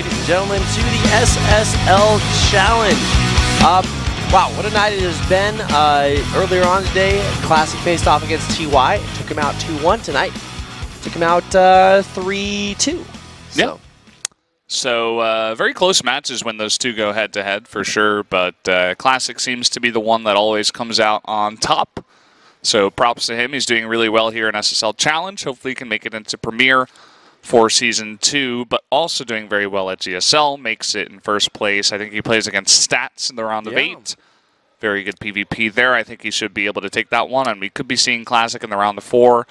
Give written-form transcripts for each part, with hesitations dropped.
ladies and gentlemen, to the SSL Challenge. Wow, what a night it has been. Earlier on today, Classic faced off against TY. Took him out 2-1 tonight. Took him out 3-2. Yeah. So very close matches when those two go head-to-head for sure, but Classic seems to be the one that always comes out on top. So props to him. He's doing really well here in SSL Challenge. Hopefully he can make it into Premier for Season 2, but also doing very well at GSL. Makes it in first place. I think he plays against Stats in the round of 8. Very good PvP there. I think he should be able to take that one, and we could be seeing Classic in the round of 4.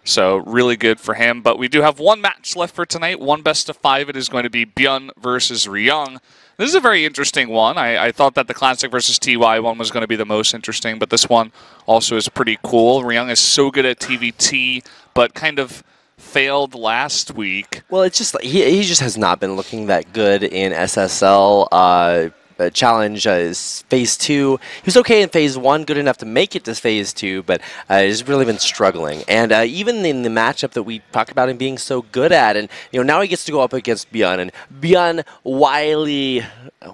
So really good for him. But we do have one match left for tonight. One best of 5. It is going to be ByuN versus Ryung. This is a very interesting one. I thought that the Classic versus TY one was going to be the most interesting, but this one also is pretty cool. Ryung is so good at TVT, but kind of failed last week. Well, it's just he just has not been looking that good in SSL. Challenge is Phase 2. He was okay in Phase 1, good enough to make it to Phase 2, but he's really been struggling. And even in the matchup that we talk about him being so good at, and now he gets to go up against ByuN, and ByuN Wily in a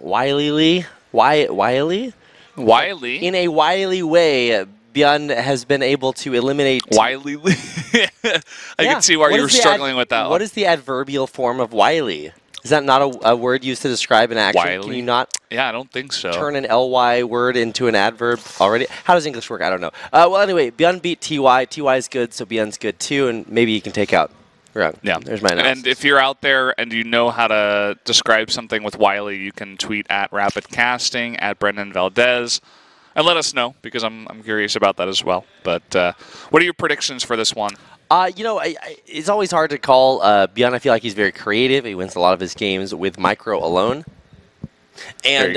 wily way. ByuN has been able to eliminate... Wily? I can see why you were struggling with that one. What is the adverbial form of wily? Is that not a word used to describe an action? Wily? Can you not I don't think so. Turn an ly word into an adverb already? How does English work? I don't know. Well, anyway, ByuN beat TY. TY is good, so ByuN's good too, and maybe he can take out Ryung. Yeah. There's my analysis. And if you're out there and you know how to describe something with Wily, you can tweet at Rapid Casting, at Brendan Valdez, and let us know, because I'm curious about that as well. But what are your predictions for this one? It's always hard to call ByuN. I feel like he's very creative. He wins a lot of his games with micro alone. And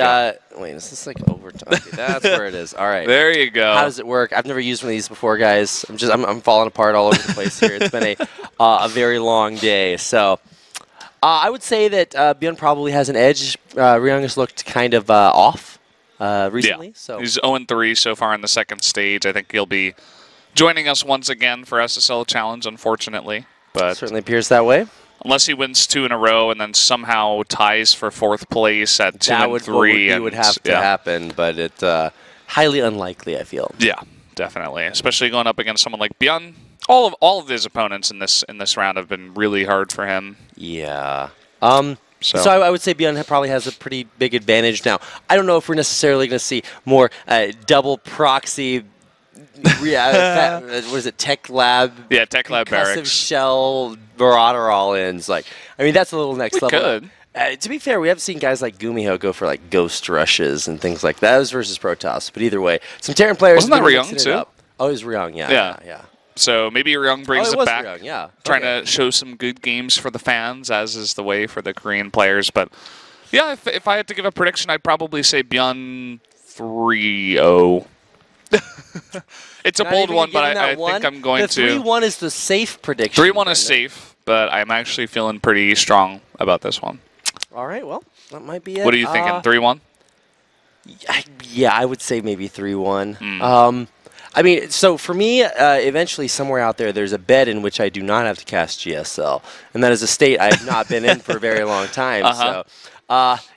wait, is this like overtime? Okay, that's where it is. All right. There you go. How does it work? I've never used one of these before, guys. I'm falling apart all over the place here. It's been a very long day. So I would say that ByuN probably has an edge. Ryung has looked kind of off recently. Yeah. So he's 0-3 so far in the second stage. I think he'll be joining us once again for SSL Challenge, unfortunately. But certainly appears that way. Unless he wins 2 in a row and then somehow ties for 4th place at 2-3. That would have to happen, but it's highly unlikely, I feel. Yeah, definitely. Especially going up against someone like ByuN. All of his opponents in this round have been really hard for him. Yeah. So I would say ByuN probably has a pretty big advantage now. I don't know if we're necessarily going to see more double proxy. What is it? Tech Lab. Yeah, Tech Lab Barracks. Shell Marauder all-ins. That's a little next level. Could. To be fair, we have seen guys like Gumiho go for ghost rushes and things like that. That was versus Protoss, but either way, some Terran players. Wasn't that Ryung too? Oh, it was Ryung. Yeah. So maybe Ryung brings it back. Ryung, yeah. Trying to show some good games for the fans, as is the way for the Korean players. But yeah, if I had to give a prediction, I'd probably say ByuN 3-0. It's a bold one, but I think I'm going to... The 3-1 is the safe prediction. 3-1 is safe, but I'm actually feeling pretty strong about this one. All right, well, that might be it. What are you thinking, 3-1? Yeah, I would say maybe 3-1. I mean, so for me, eventually somewhere out there's a bed in which I do not have to cast GSL, and that is a state I have not been in for a very long time. So.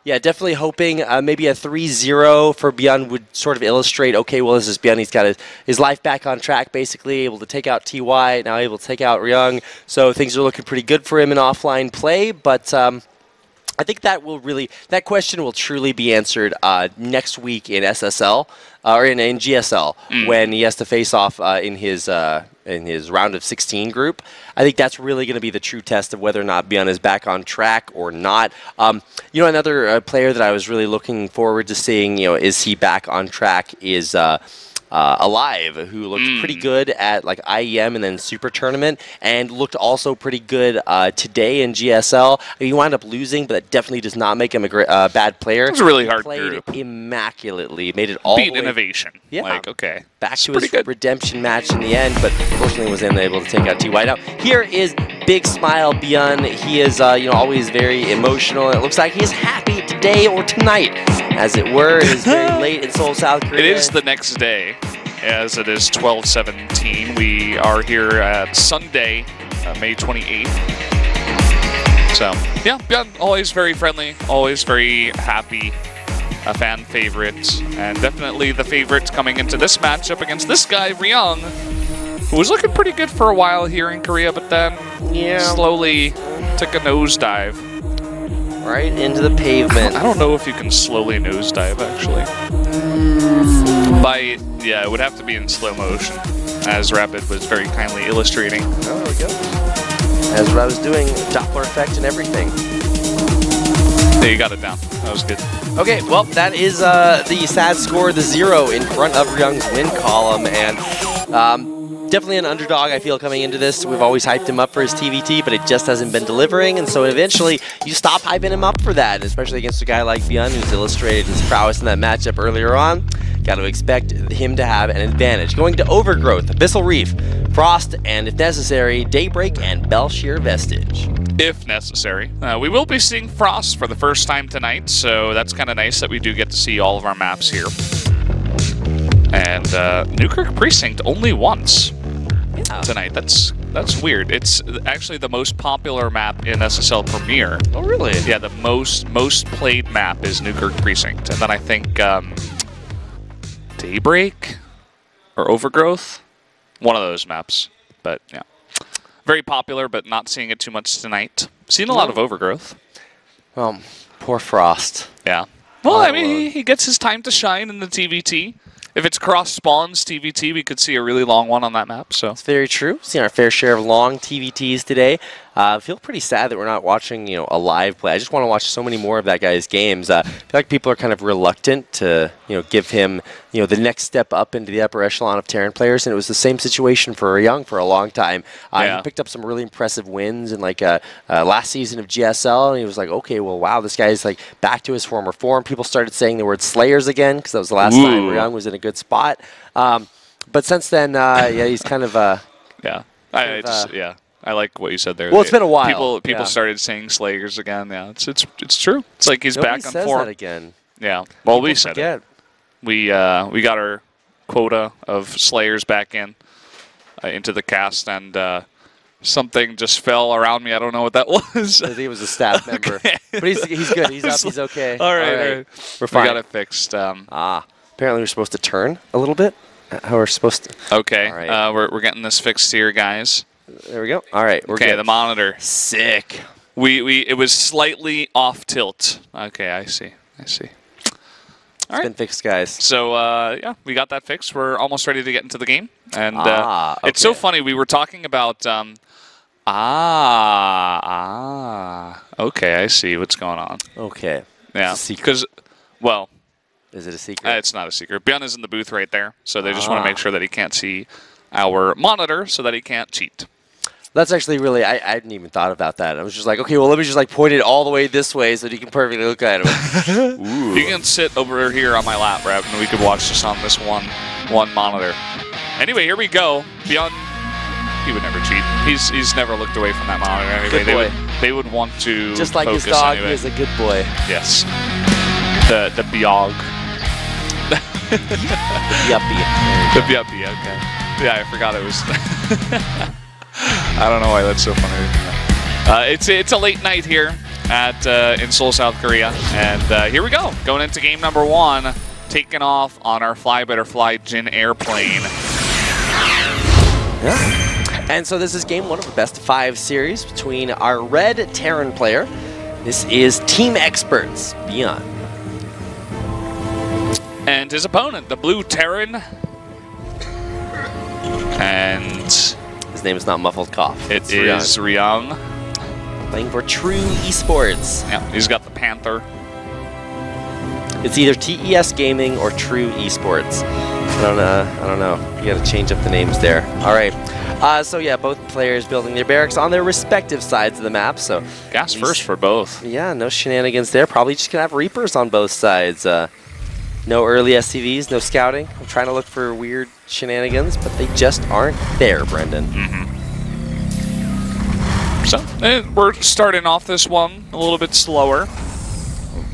Yeah, definitely hoping maybe a 3-0 for ByuN would sort of illustrate, okay, well, this is ByuN. He's got his life back on track, basically, able to take out TY, now able to take out Ryung. So things are looking pretty good for him in offline play, but I think that question will truly be answered next week in SSL, or in GSL, when he has to face off in his round of 16 group. I think that's really going to be the true test of whether or not ByuN is back on track or not. Another player that I was really looking forward to seeing, is he back on track, is Alive, who looked pretty good at IEM and then Super Tournament, and looked also pretty good today in GSL. He wound up losing, but that definitely does not make him a bad player. It was a really hard played group. Immaculately, made it all beat the way. Innovation. Yeah. Okay. Back to his redemption match in the end, but unfortunately was unable to take out TY. Now, here is Big Smile ByuN. He is, always very emotional. It looks like he is happy today or tonight, as it were. It is very late in Seoul, South Korea. It is the next day, as it is 12/17. We are here at Sunday, May 28th. So, yeah, ByuN, always very friendly, always very happy, a fan favorite, and definitely the favorite coming into this matchup against this guy, Ryung, who was looking pretty good for a while here in Korea, but then slowly took a nosedive. Right into the pavement. I don't know if you can slowly nosedive, actually. Yeah, it would have to be in slow motion, as Rapid was very kindly illustrating. Oh, there we go. As what I was doing, Doppler effect and everything. Yeah, you got it down. That was good. Okay, well, that is the sad score, the 0 in front of Ryung's win column, and definitely an underdog, I feel, coming into this. We've always hyped him up for his TVT, but it just hasn't been delivering, and so eventually you stop hyping him up for that, especially against a guy like ByuN, who's illustrated his prowess in that matchup earlier on. Got to expect him to have an advantage. Going to Overgrowth, Abyssal Reef, Frost, and if necessary, Daybreak and Belshear Vestige. If necessary. We will be seeing Frost for the first time tonight, so that's kind of nice that we do get to see all of our maps here. And Newkirk Precinct only once tonight. That's weird. It's actually the most popular map in SSL Premier. Oh, really? Yeah, the most played map is Newkirk Precinct, and then I think Daybreak or Overgrowth, one of those maps. But yeah, very popular, but not seeing it too much tonight. Seen a lot of Overgrowth. Well, poor Frost. Yeah. Well, I mean, he gets his time to shine in the TVT. If it's cross spawns TVT, we could see a really long one on that map. So it's very true. Seen our fair share of long TVTs today. I feel pretty sad that we're not watching, a live play. I just want to watch so many more of that guy's games. I feel like people are kind of reluctant to, give him, the next step up into the upper echelon of Terran players. And it was the same situation for Ryung for a long time. He picked up some really impressive wins in last season of GSL, and he was like, okay, well, wow, this guy's back to his former form. People started saying the word Slayers again because that was the last time Ryung was in a good spot. But since then, he's kind of I like what you said there. Well, it's been a while. People started saying Slayers again. Yeah, it's true. It's like he's Nobody back on says form that again. Yeah. Well, People we said forget. it. We got our quota of Slayers back into the cast, and something just fell around me. I don't know what that was. I think it was a staff member. But he's good. He's up. He's okay. All right. We're fine. We got it fixed. Apparently we're supposed to turn a little bit. How we're supposed to. Okay. All right. We're getting this fixed here, guys. There we go. All right. We're okay, good. the monitor. Sick. It was slightly off tilt. Okay, I see. It's been fixed, guys. So, yeah, we got that fixed. We're almost ready to get into the game. And okay. It's so funny. We were talking about... okay, I see what's going on. Okay. Yeah, because, well... Is it a secret? It's not a secret. ByuN is in the booth right there, so they just want to make sure that he can't see our monitor so that he can't cheat. That's actually really, I hadn't even thought about that. I was just like, okay, well, let me just point it all the way this way so that you can perfectly look at it. You can sit over here on my lap, Rap, and we could watch this on this one monitor. Anyway, here we go. ByuN, he would never cheat. He's never looked away from that monitor anyway. Good boy. They would want to just like focus his dog, anyway. he is a good boy. Yes. The ByuN. The Yuppie. The Yuppie, okay. Yeah, I forgot it was... I don't know why that's so funny. It's a late night here in Seoul, South Korea. And here we go. Going into game number 1. Taking off on our Fly Better Fly Jin airplane. Yeah. And so this is game 1 of the best of 5 series between our red Terran player. This is Team Experts, ByuN. And his opponent, the blue Terran. And his name is not Muffled Cough. It is Ryung. Playing for True Esports. Yeah, he's got the Panther. It's either TES Gaming or True Esports. I don't know. You got to change up the names there. All right. So yeah, both players building their barracks on their respective sides of the map. So gas first for both. Yeah, no shenanigans there. Probably just gonna have Reapers on both sides. No early SCVs, no scouting. I'm trying to look for weird shenanigans, but they just aren't there, Brendan. So we're starting off this one a little bit slower.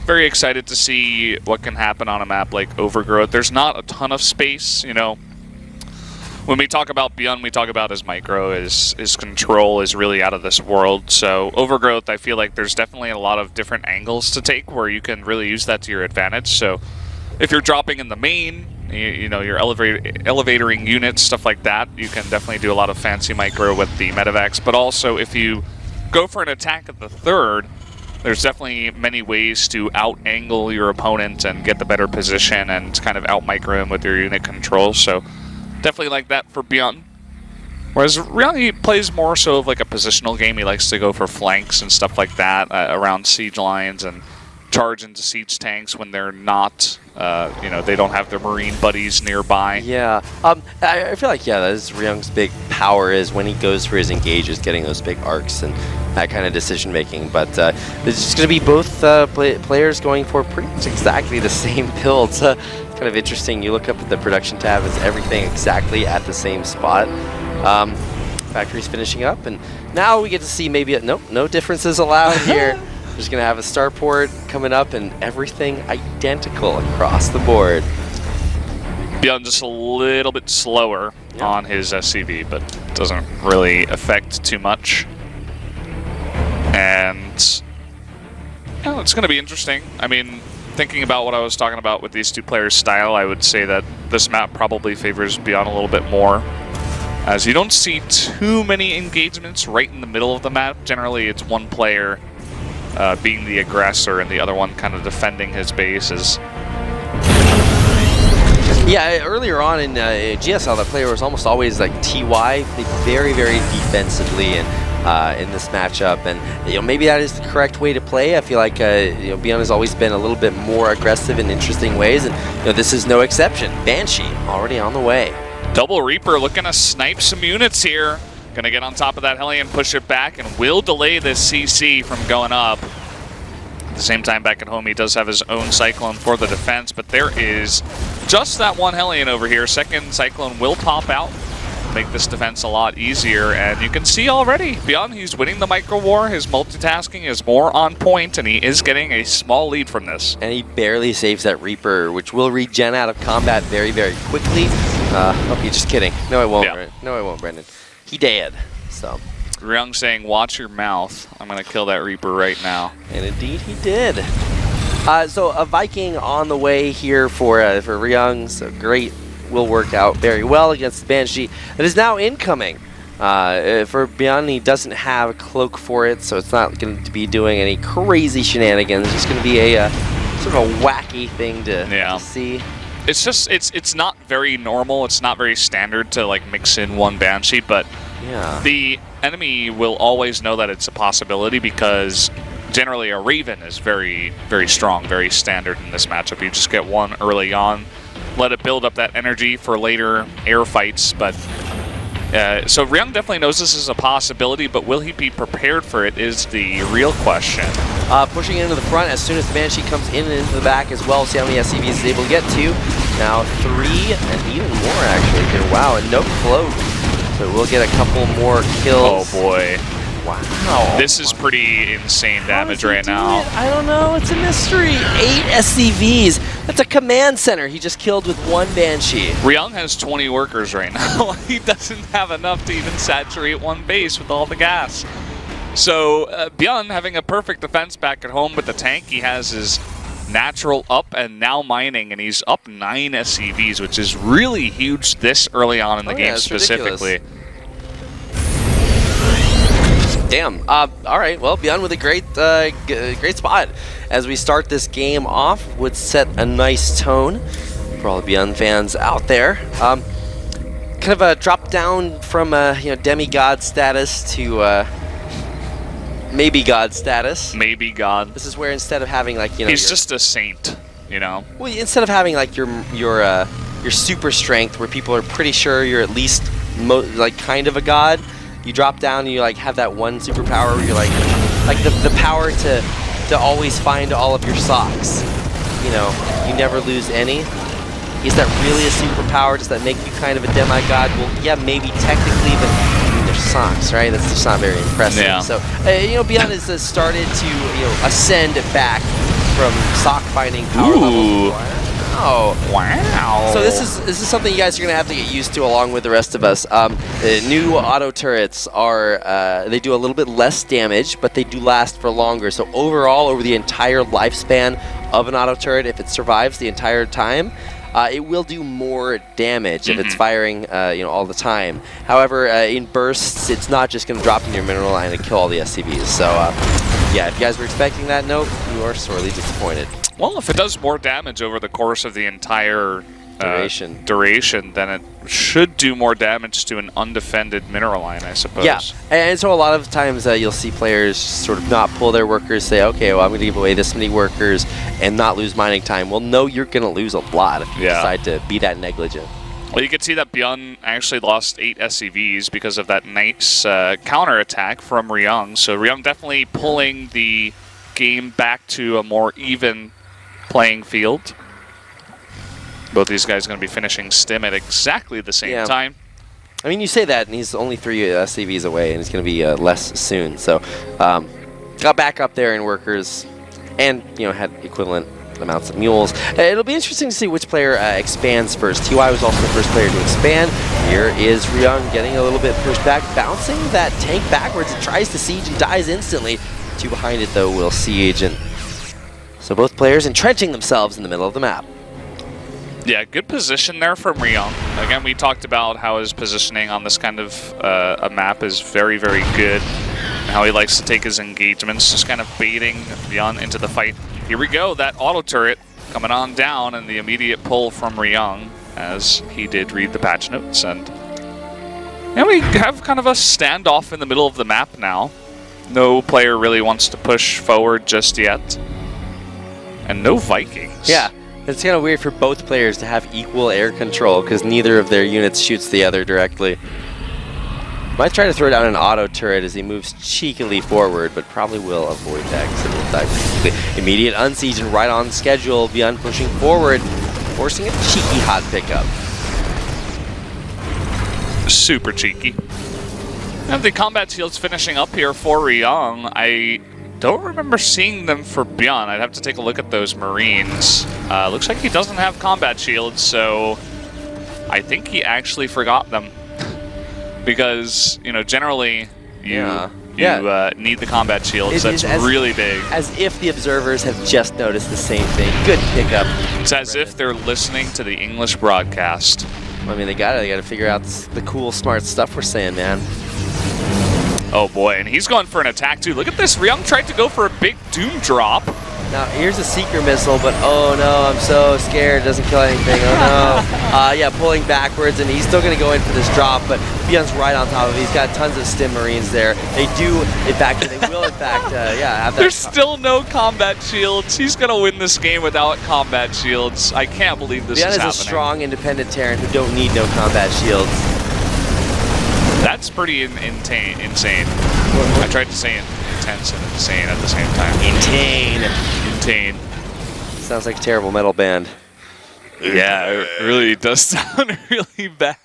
Very excited to see what can happen on a map like Overgrowth. There's not a ton of space, When when we talk about ByuN, we talk about his micro, his control is really out of this world. So Overgrowth, I feel like there's definitely a lot of different angles to take where you can really use that to your advantage. So if you're dropping in the main, you know, you're elevatoring units, stuff like that, you can definitely do a lot of fancy micro with the Medivacs. But also, if you go for an attack at the third, there's definitely many ways to out-angle your opponent and get the better position and kind of out-micro him with your unit control. So definitely like that for ByuN. Whereas Ryung, he plays more so of like a positional game. He likes to go for flanks and stuff like that around siege lines and charge into siege tanks when they're not, you know, they don't have their marine buddies nearby. Yeah, I feel like, yeah, that's Ryung's big power is when he goes for his engages, getting those big arcs and that kind of decision making. But it's just going to be both players going for pretty much exactly the same builds. Kind of interesting. You look up at the production tab, it's everything exactly at the same spot. Factory's finishing up, and now we get to see maybe no differences allowed here. Just gonna have a starport coming up and everything identical across the board. ByuN just a little bit slower on his SCV, but doesn't really affect too much. And you know, it's gonna be interesting. I mean, thinking about what I was talking about with these two players' style, I would say that this map probably favors ByuN a little bit more, as you don't see too many engagements right in the middle of the map. Generally, it's one player being the aggressor and the other one kind of defending his bases. Yeah, earlier on in GSL, that player was almost always like TY, played very, very defensively and in this matchup, and you know, maybe that is the correct way to play. I feel like you know, ByuN has always been a little bit more aggressive in interesting ways, and you know, this is no exception. Banshee already on the way. Double Reaper looking to snipe some units here. Gonna get on top of that Hellion, push it back, and will delay this CC from going up. At the same time, back at home, he does have his own Cyclone for the defense, but there is just that one Hellion over here. Second Cyclone will pop out, make this defense a lot easier, and you can see already, ByuN, he's winning the micro war. His multitasking is more on point, and he is getting a small lead from this. And he barely saves that Reaper, which will regen out of combat very, very quickly. Oh, you're just kidding. No, it won't. Yeah. No, it won't, Brendan. He dead. So Ryung saying, watch your mouth. I'm going to kill that Reaper right now. And indeed he did. So a Viking on the way here for Ryung. So great. Will work out very well against the Banshee. That is now incoming. For ByuN, he doesn't have a cloak for it, so it's not going to be doing any crazy shenanigans. It's just going to be a sort of a wacky thing to see. It's just, it's not very normal, it's not very standard to like mix in one Banshee, but the enemy will always know that it's a possibility because generally a Raven is very, very strong, very standard in this matchup. You just get one early on, let it build up that energy for later air fights, but so Ryung definitely knows this is a possibility, but will he be prepared for it is the real question. Pushing into the front as soon as the Banshee comes in and into the back as well. See how many SCVs he's able to get to. Now 3 and even more actually here. Wow, and no cloak. So we'll get a couple more kills. Oh boy. Wow. This is pretty insane damage right now. I don't know. It's a mystery. 8 SCVs. That's a command center he just killed with one Banshee. Ryung has 20 workers right now. He doesn't have enough to even saturate one base with all the gas. So ByuN having a perfect defense back at home with the tank. He has his natural up and now mining, and he's up 9 SCVs, which is really huge this early on in the game specifically. Ridiculous. Damn. All right. Well, ByuN with a great spot as we start this game off. Would set a nice tone for all the ByuN fans out there. Kind of a drop down from you know, demigod status to maybe god status. Maybe god. This is where instead of having like, you know, he's just a saint, you know. Well, instead of having like your super strength, where people are pretty sure you're at least like kind of a god. You drop down and you like have that one superpower where you're like the power to always find all of your socks. You know, you never lose any. Is that really a superpower? Does that make you kind of a demigod? Well, yeah, maybe technically, but I mean, they're socks, right? That's just not very impressive. Yeah. So, you know, ByuN has started to, you know, ascend back from sock finding power levels. Wow. Wow. So this is something you guys are going to have to get used to along with the rest of us. New auto turrets are, they do a little bit less damage, but they do last for longer. So overall, over the entire lifespan of an auto turret, if it survives the entire time, it will do more damage if it's firing all the time. However, in bursts, it's not just going to drop in your mineral line and kill all the SCVs. So yeah, if you guys were expecting that, nope, you are sorely disappointed. Well, if it does more damage over the course of the entire duration, then it should do more damage to an undefended mineral line, I suppose. Yeah, and so a lot of times you'll see players sort of not pull their workers, say, okay, well, I'm going to give away this many workers and not lose mining time. Well, no, you're going to lose a lot if you decide to be that negligent. Well, you can see that ByuN actually lost 8 SCVs because of that nice counterattack from Ryung. So Ryung definitely pulling the game back to a more even playing field. Both these guys are going to be finishing stim at exactly the same time. I mean, you say that, and he's only 3 SCVs away, and he's going to be less soon. So got back up there in workers and, had equivalent amounts of mules. It'll be interesting to see which player expands first. TY was also the first player to expand. Here is Ryung getting a little bit pushed back, bouncing that tank backwards. It tries to siege and dies instantly. 2 behind it, though, will Sea Agent. So both players entrenching themselves in the middle of the map. Yeah, good position there from Ryung. Again, we talked about how his positioning on this kind of a map is very, very good. And how he likes to take his engagements, just kind of baiting ByuN into the fight. Here we go, that auto turret coming on down, and the immediate pull from Ryung, as he did read the patch notes. And we have kind of a standoff in the middle of the map now. No player really wants to push forward just yet. And no Vikings. Yeah. It's kind of weird for both players to have equal air control because neither of their units shoots the other directly. Might try to throw down an auto turret as he moves cheekily forward, but probably will avoid that because it will die quickly. Immediate unsiege and right on schedule. ByuN pushing forward, forcing a cheeky hot pickup. Super cheeky. And the combat shields finishing up here for Ryung. I don't remember seeing them for ByuN. I'd have to take a look at those Marines. Looks like he doesn't have combat shields, so I think he actually forgot them. Because, generally you need the combat shields. That's really big. As if the observers have just noticed the same thing. Good pickup. It's as if they're listening to the English broadcast. I mean, they gotta figure out the cool, smart stuff we're saying, man. Oh boy, and he's going for an attack too. Look at this, Ryung tried to go for a big Doom drop. Now, here's a Seeker missile, but oh no, I'm so scared. It doesn't kill anything, oh no. Yeah, pulling backwards, and he's still going to go in for this drop, but ByuN's right on top of it. He's got tons of Stim Marines there. They do, in fact, they will, in fact, have that. There's still no combat shields. He's going to win this game without combat shields. I can't believe this is happening. ByuN is a strong, independent Terran who don't need no combat shields. That's pretty insane. I tried to say intense and insane at the same time. Insane. Sounds like a terrible metal band. Yeah, it really does sound really bad.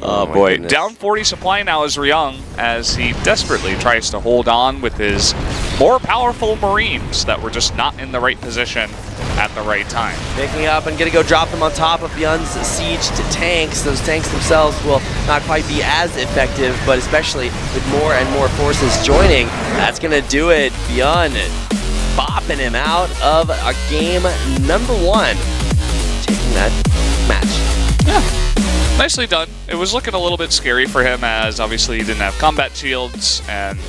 Oh boy. Goodness. Down 40 supply now is Ryung as he desperately tries to hold on with his more powerful Marines that were just not in the right position at the right time. Picking up and gonna go drop them on top of ByuN's siege to tanks. Those tanks themselves will not quite be as effective, but especially with more and more forces joining, that's gonna do it. ByuN bopping him out of a game number 1, taking that match. Yeah, nicely done. It was looking a little bit scary for him as obviously he didn't have combat shields, and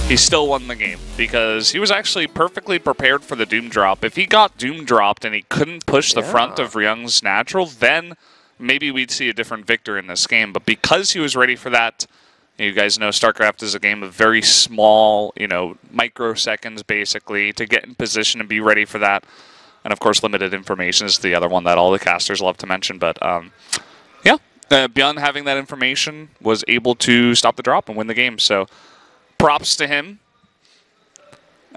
he still won the game because he was actually perfectly prepared for the Doom drop. If he got Doom dropped and he couldn't push the front of Ryung's natural, then maybe we'd see a different victor in this game. But because he was ready for that, you guys know StarCraft is a game of very small, microseconds basically to get in position and be ready for that. And of course, limited information is the other one that all the casters love to mention. But yeah, ByuN having that information was able to stop the drop and win the game. So props to him.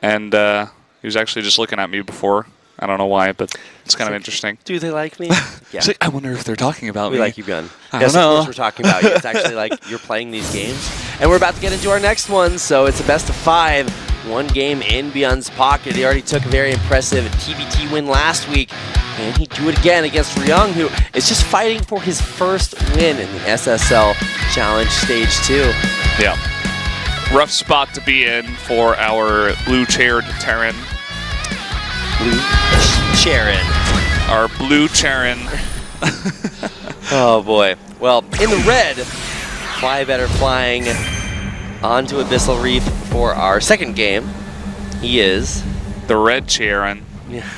And he was actually just looking at me before. I don't know why, but it's kind of interesting. Do they like me? Yeah. Like, I wonder if they're talking about me. We like you, ByuN. Yes, of course we're talking about you. It's actually like you're playing these games. And we're about to get into our next one, so it's a best of 5. one game in ByuN's pocket. He already took a very impressive TBT win last week. Can he do it again against Ryung, who is just fighting for his first win in the SSL Challenge Stage 2? Yeah. Rough spot to be in for our blue-chaired Terran. Blue Charon. Our blue Charon. Oh boy. Well, in the red, Fly Better flying onto Abyssal Reef for our second game. He is the red Charon. Yeah.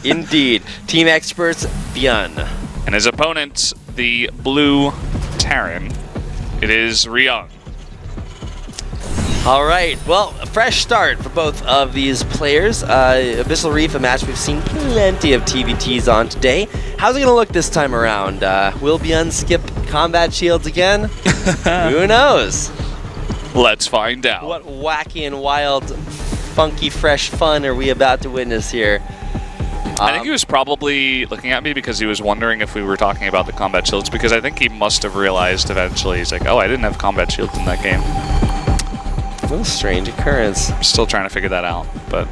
Indeed. Team experts, ByuN. And his opponent, the blue Terran. It is Ryung. All right, well, a fresh start for both of these players. Abyssal Reef, a match we've seen plenty of TBTs on today. How's it going to look this time around? Will ByuN skip combat shields again? Who knows? Let's find out. What wacky and wild, funky, fresh fun are we about to witness here? I think he was probably looking at me because he was wondering if we were talking about the combat shields, because I think he must have realized eventually. He's like, oh, I didn't have combat shields in that game. What a strange occurrence. I'm still trying to figure that out. But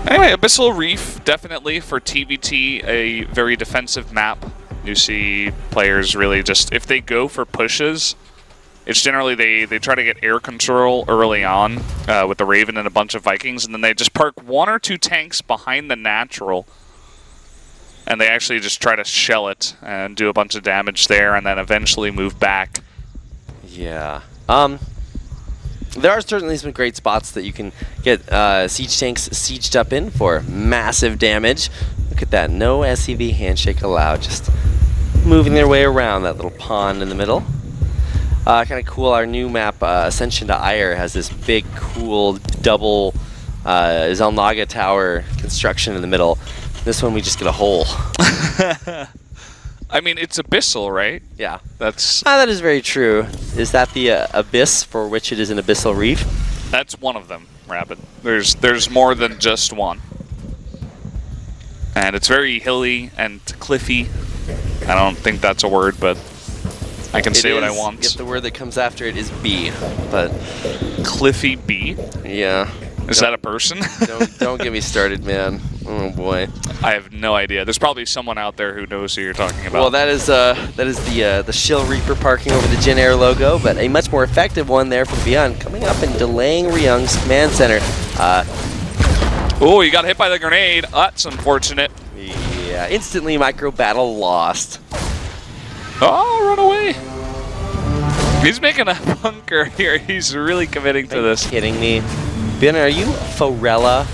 anyway, Abyssal Reef, definitely for TBT, a very defensive map. You see players really just, if they go for pushes, it's generally they try to get air control early on with the Raven and a bunch of Vikings, and then they just park 1 or 2 tanks behind the natural. And they actually just try to shell it and do a bunch of damage there, and then eventually move back. Yeah. There are certainly some great spots that you can get siege tanks sieged up in for massive damage. Look at that, no SCV handshake allowed, just moving their way around that little pond in the middle. Kind of cool, our new map, Ascension to Ire, has this big, cool, double Zelnaga tower construction in the middle. This one we just get a hole. I mean, it's Abyssal, right? Yeah. That is very true. Is that the abyss for which it is an Abyssal Reef? That's one of them, Rabbit. There's more than just one. And it's very hilly and cliffy. I don't think that's a word, but I can say what I want. If the word that comes after it is B, but Cliffy B? Yeah. Is that a person? don't get me started, man. Oh boy. I have no idea. There's probably someone out there who knows who you're talking about. Well, that is the Shill Reaper parking over the Jin Air logo, but a much more effective one there from ByuN, coming up and delaying Ryung's command center. Oh, you got hit by the grenade. That's unfortunate. Yeah, instantly micro battle lost. Oh, run away. He's making a bunker here. He's really committing to this. Are you kidding me? ByuN, are you Forella?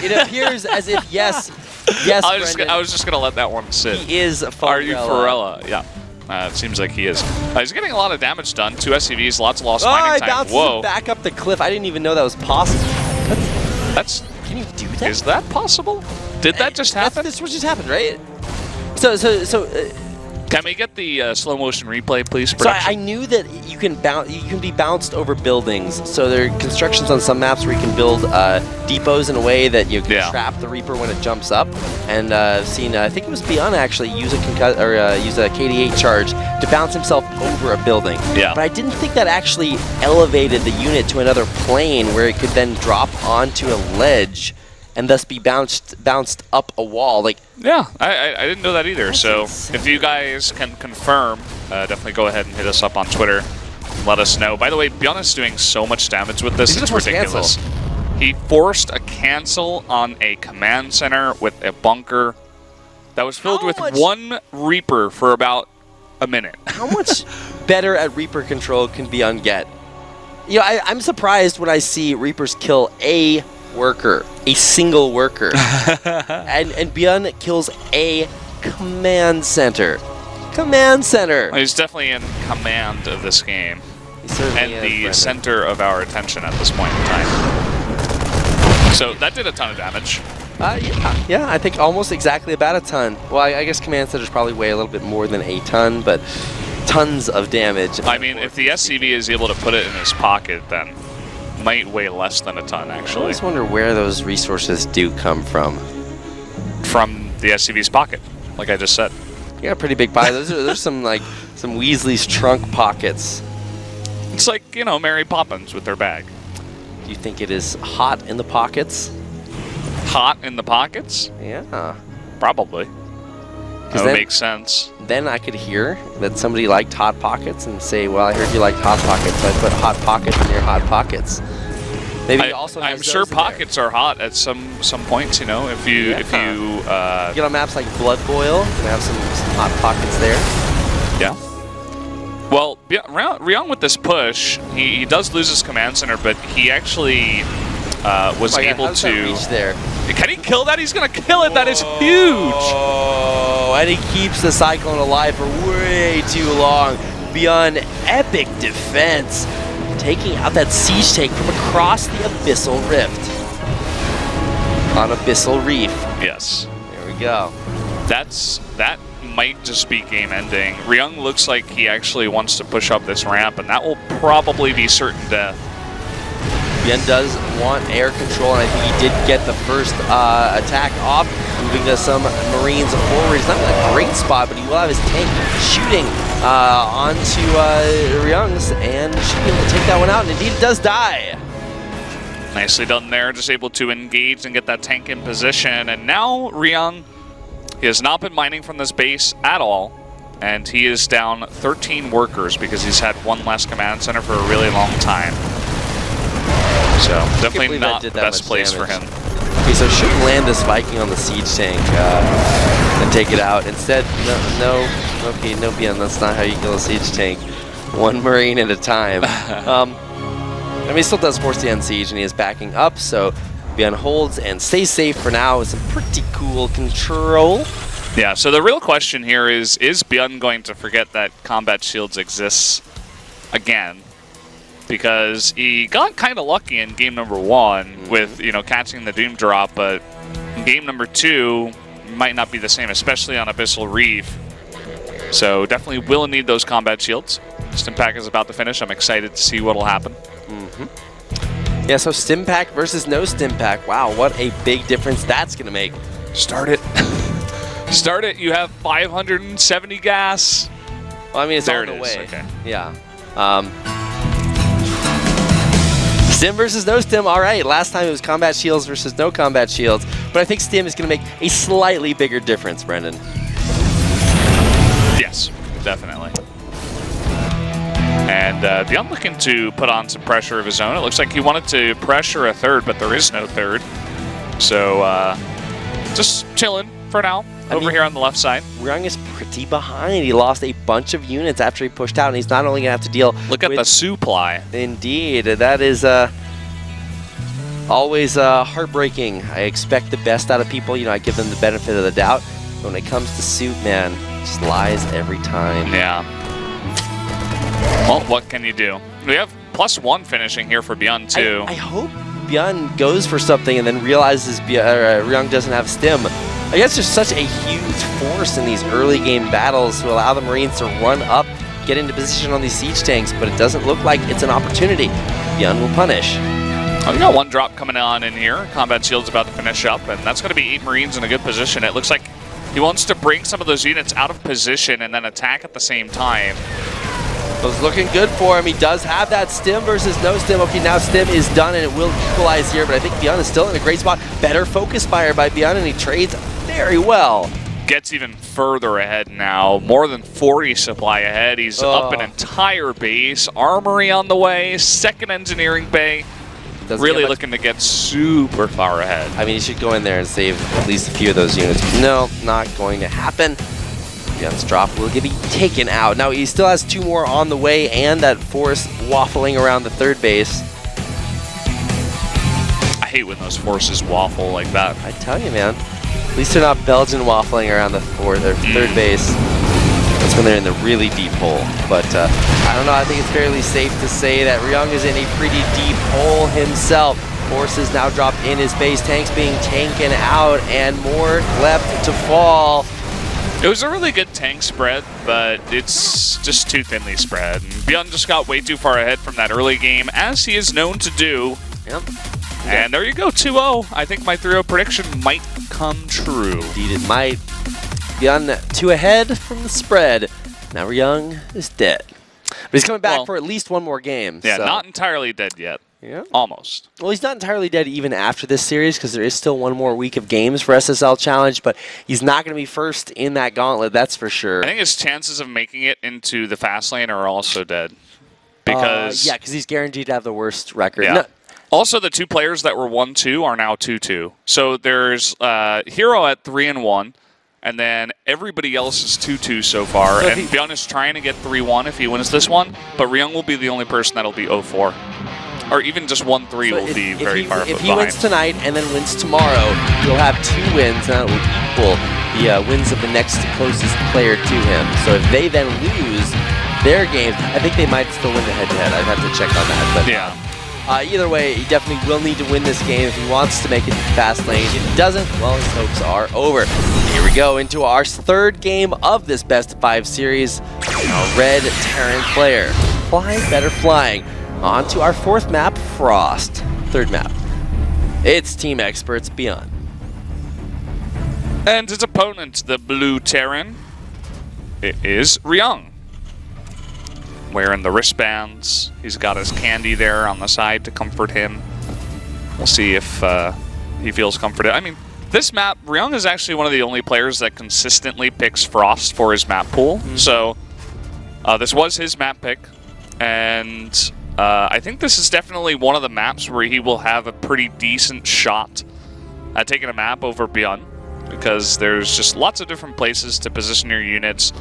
It appears as if yes. I was just gonna let that one sit. He is Forella. Are you Forella? Yeah. It seems like he is. He's getting a lot of damage done. 2 SCVs, lots of lost mining time. Whoa! Back up the cliff. I didn't even know that was possible. That's. Can you do that? Is that possible? Did that just happen? This what just happened, right? Can we get the slow motion replay, please? So I knew that you can be bounced over buildings. So there are constructions on some maps where you can build depots in a way that you can trap the Reaper when it jumps up. And I've seen, I think it was ByuN actually use a KD8 charge to bounce himself over a building. Yeah. But I didn't think that actually elevated the unit to another plane where it could then drop onto a ledge and thus be bounced up a wall. Like, yeah, I didn't know that either. So if you guys can confirm, definitely go ahead and hit us up on Twitter. Let us know. By the way, ByuN is doing so much damage with this, it's ridiculous. He forced a cancel on a command center with a bunker that was filled with 1 Reaper for about a minute. How much better at Reaper control can ByuN get? You know, I'm surprised when I see Reapers kill a worker, a single worker, and ByuN kills a command center. Command center. He's definitely in command of this game, and the Brendan. center of our attention at this point in time. So that did a ton of damage. Yeah, I think almost exactly about a ton. Well, I guess command centers probably weigh a little bit more than a ton, but tons of damage. I mean, if the SCV is able to put it in his pocket, then might weigh less than a ton, actually. I just wonder where those resources do come from. From the SCV's pocket, like I just said. You got a pretty big pie. There's some Weasley's trunk pockets. It's like, you know, Mary Poppins with her bag. Do you think it is hot in the pockets? Hot in the pockets? Yeah. Probably. That would make sense. Then I could hear that somebody liked Hot Pockets and say, well, I heard you liked Hot Pockets, so I put Hot Pockets in your Hot Pockets. Maybe I'm sure pockets are hot at some points, you know, if you get on maps like Blood Boil, you can have some Hot Pockets there. Yeah. Well, Ryung with this push, he does lose his command center, but he actually was able to reach there. Can he kill that? He's gonna kill it. That is huge. Oh, and he keeps the Cyclone alive for way too long. ByuN, epic defense, taking out that siege tank from across the Abyssal Rift on Abyssal Reef. Yes. There we go. That might just be game ending. Ryung looks like he actually wants to push up this ramp, and that will probably be certain death. ByuN does want air control, and I think he did get the first attack off, moving to some Marines forward. He's not in a great spot, but he will have his tank shooting onto Ryung's, and should be able to take that one out, and indeed it does die. Nicely done there, just able to engage and get that tank in position, and now Ryung, he has not been mining from this base at all, and he is down 13 workers because he's had one less command center for a really long time. So definitely not the best place for him. Okay, so shouldn't land this Viking on the siege tank and take it out. Instead, okay, no ByuN, that's not how you kill a siege tank. One Marine at a time. I mean, he still does force the end siege, and he is backing up, so ByuN holds and stays safe for now with some pretty cool control. Yeah, so the real question here is ByuN going to forget that combat shields exists again? Because he got kind of lucky in game number 1 with, you know, catching the Doom drop, but in game number 2 might not be the same, especially on Abyssal Reef. So definitely will need those combat shields. Stimpack is about to finish. I'm excited to see what will happen. Yeah, so Stimpack versus no Stimpack. Wow, what a big difference that's going to make. Start it. Start it. You have 570 gas. Well, I mean, it's there on the way. Okay. Yeah. Stim versus no Stim. All right, last time it was combat shields versus no combat shields, but I think Stim is going to make a slightly bigger difference, Brendan. Yes, definitely. And ByuN looking to put on some pressure of his own. It looks like he wanted to pressure a third, but there is no third. So just chilling for now over here on the left side. Ryung is pretty behind. He lost a bunch of units after he pushed out, and he's not only going to have to deal Look at the supply. Indeed. That is always heartbreaking. I expect the best out of people. You know, I give them the benefit of the doubt. But when it comes to soup, man, it just lies every time. Yeah. Well, what can you do? We have +1 finishing here for ByuN, too. I hope ByuN goes for something and then realizes Ryung doesn't have Stim. I guess there's such a huge force in these early game battles to allow the Marines to run up, get into position on these siege tanks, but it doesn't look like it's an opportunity. ByuN will punish. Oh, we got one drop coming on in here. Combat shield's about to finish up, and that's going to be 8 Marines in a good position. It looks like he wants to bring some of those units out of position and then attack at the same time. It was looking good for him. He does have that Stim versus no Stim. Okay, now Stim is done, and it will equalize here, but I think ByuN is still in a great spot. Better focus fire by ByuN, and he trades very well. Gets even further ahead now. More than 40 supply ahead. He's up an entire base. Armory on the way. 2nd engineering bay. Really looking to get super far ahead. I mean, he should go in there and save at least a few of those units. No, not going to happen. ByuN's drop will be taken out. Now, he still has 2 more on the way and that force waffling around the 3rd base. I hate when those forces waffle like that. I tell you, man. At least they're not Belgian waffling around the 3rd base. That's when they're in the really deep hole. But I don't know. I think it's fairly safe to say that Ryung is in a pretty deep hole himself. Forces now dropped in his base. Tanks being taken out and more left to fall. It was a really good tank spread, but it's just too thinly spread. And ByuN just got way too far ahead from that early game, as he is known to do. Yep. And there you go, 2-0. I think my 3-0 prediction might come true. Indeed it might. ByuN 2 ahead from the spread. Now Ryung is dead. But he's coming back for at least one more game. Yeah, so. not entirely dead yet. Yeah. Almost. Well, he's not entirely dead even after this series because there is still one more week of games for SSL Challenge, but he's not going to be first in that gauntlet, that's for sure. I think his chances of making it into the fast lane are also dead. Because yeah, because he's guaranteed to have the worst record. Yeah. No. Also, the 2 players that were 1-2 are now 2-2. So there's Hero at 3-1, and then everybody else is 2-2 so far. So and ByuN is trying to get 3-1 if he wins this one, but Ryung will be the only person that'll be 0-4. Or even just 1-3 will be very far behind. If he wins tonight and then wins tomorrow, he'll have 2 wins, and that will equal the wins of the next closest player to him. So if they then lose their games, I think they might still win the head-to-head. I'd have to check on that. But yeah. Either way, he definitely will need to win this game if he wants to make it to the fast lane. If he doesn't, well, his hopes are over. Here we go into our 3rd game of this best-of-5 series. A red Terran player. Flying better flying. On to our 4th map, Frost. 3rd map. It's Team Experts ByuN. And his opponent, the blue Terran, it is Ryung. Wearing the wristbands. He's got his candy there on the side to comfort him. We'll see if he feels comforted. I mean, this map, Ryung is actually one of the only players that consistently picks Frost for his map pool. So this was his map pick. And I think this is definitely one of the maps where he will have a pretty decent shot at taking a map over ByuN. Because there's just lots of different places to position your units.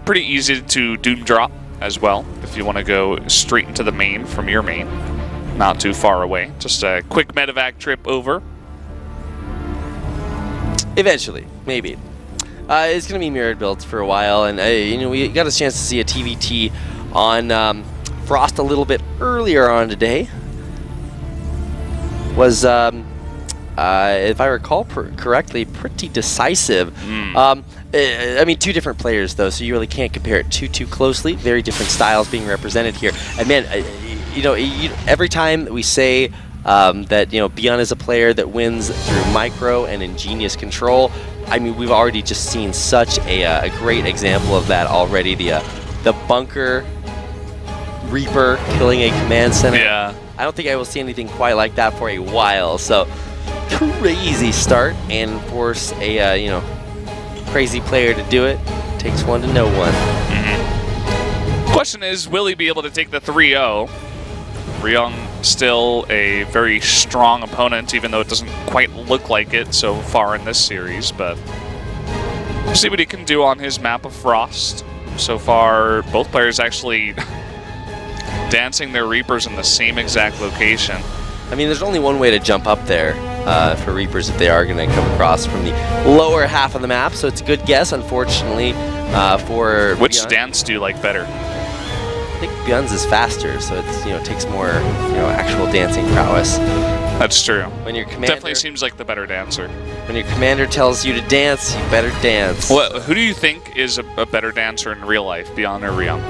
Pretty easy to doom drop as well, if you want to go straight into the main from your main. Not too far away. Just a quick medevac trip over. Eventually, maybe. It's going to be mirrored builds for a while, and you know, we got a chance to see a TVT on Frost a little bit earlier on today. Was, if I recall correctly, pretty decisive. I mean, 2 different players, though, so you really can't compare it too closely. Very different styles being represented here. And, man, you know, every time we say that, you know, ByuN is a player that wins through micro and ingenious control, I mean, we've already just seen such a great example of that already. The bunker Reaper killing a command center. Yeah. I don't think I will see anything quite like that for a while. So, crazy start, and of course, a, you know, crazy player to do it. Takes one to know one. Question is, will he be able to take the 3-0? Ryung still a very strong opponent, even though it doesn't quite look like it so far in this series, but we'll see what he can do on his map of Frost. So far, both players actually dancing their Reapers in the same exact location. I mean, there's only one way to jump up there for Reapers if they are going to come across from the lower half of the map, so it's a good guess, unfortunately, for Which ByuN. dance do you like better? I think ByuN's is faster, so it's, you know, takes more, you know, actual dancing prowess. That's true. When your commander Definitely seems like the better dancer. When your commander tells you to dance, you better dance. Well, who do you think is a better dancer in real life, ByuN or Ryung?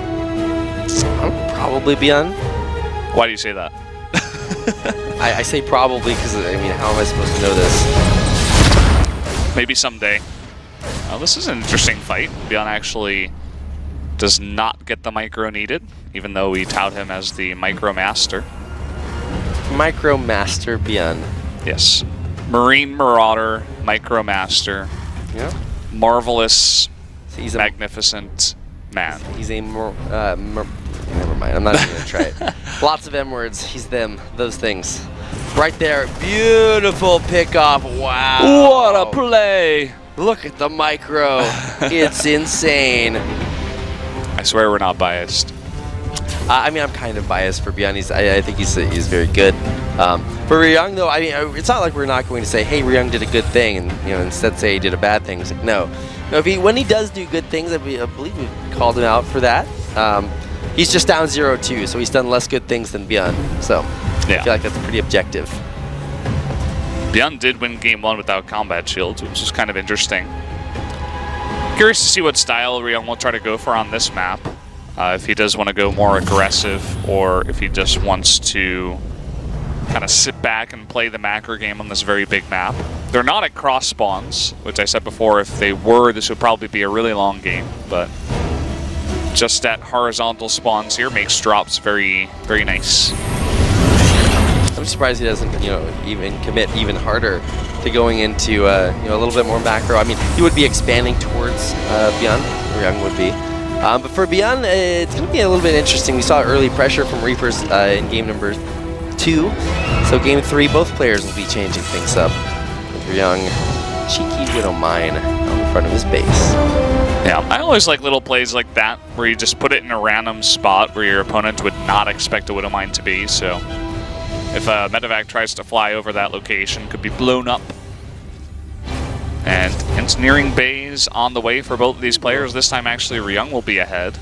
Probably ByuN. Why do you say that? I say probably because, I mean, how am I supposed to know this? Maybe someday. Well, this is an interesting fight. ByuN actually does not get the micro needed, even though we tout him as the micro master. Micro Master ByuN. Yes. Marine Marauder, Micro Master. Yeah. Marvelous, He's a magnificent man. He's a never mind. I'm not even gonna try it. Lots of M words. He's them. Those things. Right there. Beautiful pickoff. Wow. What a play! Look at the micro. It's insane. I swear we're not biased. I mean, I'm kind of biased for ByuN. I think he's very good. For Ryung, though, I mean, it's not like we're not going to say, "Hey, Ryung did a good thing," and you know, instead say he did a bad thing. It's like, no. When he does do good things, I believe we called him out for that. He's just down 0-2, so he's done less good things than ByuN. So yeah. I feel like that's pretty objective. ByuN did win game 1 without combat shields, which is kind of interesting. Curious to see what style Ryung will try to go for on this map. If he does want to go more aggressive, or if he just wants to kind of sit back and play the macro game on this very big map. They're not at cross spawns, which I said before, if they were, this would probably be a really long game, but just at horizontal spawns here makes drops very, very nice. I'm surprised he doesn't, even commit even harder to going into, a little bit more macro. I mean, he would be expanding towards ByuN, Ryung would be. But for ByuN, it's going to be a little bit interesting. We saw early pressure from Reapers in game number 2. So game 3, both players will be changing things up. With Ryung, cheeky Widow Mine on the front of his base. Yeah, I always like little plays like that, where you just put it in a random spot where your opponent would not expect a Widow Mine to be, so if a medevac tries to fly over that location, it could be blown up. And engineering bays on the way for both of these players. This time, actually, Ryung will be ahead